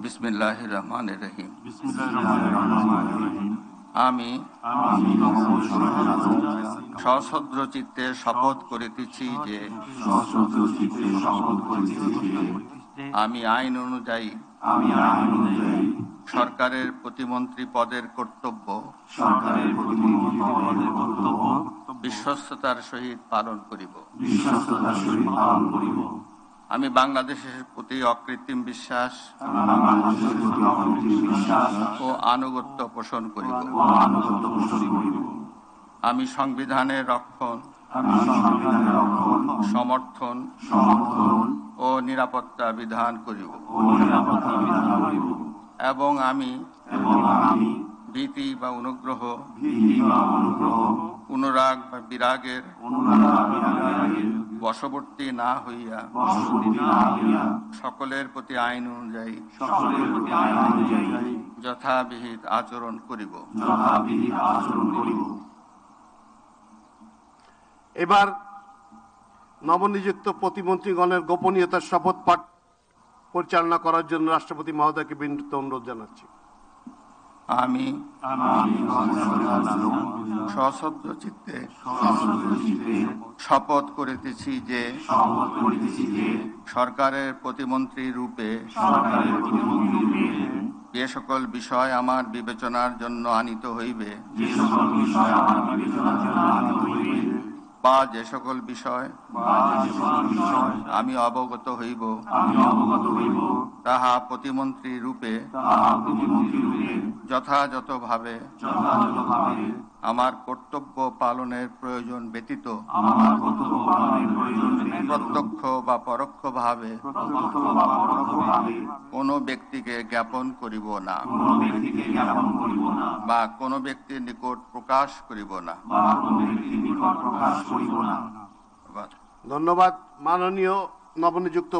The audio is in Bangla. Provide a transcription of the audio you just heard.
বিসমিল্লাহির রহমানির রহিম। আমি সশ্রদ্ধ চিত্তে শপথ করিতেছি যে আমি আইন অনুযায়ী সরকারের প্রতিমন্ত্রী পদের কর্তব্য বিশ্বস্ততার সহিত পালন করিব। আমি বাংলাদেশের প্রতি অকৃত্রিম বিশ্বাস ও আনুগত্য পোষণ করিব। আমি সংবিধানের রক্ষণ, সমর্থন ও নিরাপত্তা বিধান করিব এবং আমি ভীতি বা অনুগ্রহ, অনুরাগ বা বিরাগের বশবর্তী না হইয়া সকলের প্রতি আইন অনুযায়ী যথাবিহিত আচরণ করিব। এবার নবনিযুক্ত প্রতিমন্ত্রীগণের গোপনীয়তার শপথ পাঠ পরিচালনা করার জন্য রাষ্ট্রপতি মহোদয়কে বিনীত অনুরোধ জানাচ্ছি। আমি সশ্রদ্ধ চিত্তে শপথ করিতেছি যে সরকারের প্রতিমন্ত্রী রূপে যে সকল বিষয় আমার বিবেচনার জন্য আনিত হইবে বা যে সকল বিষয় আমি অবগত হইব তাহা প্রতিমন্ত্রী রূপে যথাযথভাবে আমার কর্তব্য পালনের প্রয়োজন ব্যতীত প্রত্যক্ষ বা পরোক্ষভাবে কোনো ব্যক্তিকে জ্ঞাপন করিব না বা কোনো ব্যক্তির নিকট প্রকাশ করিব না। ধন্যবাদ। মাননীয় নবনিযুক্ত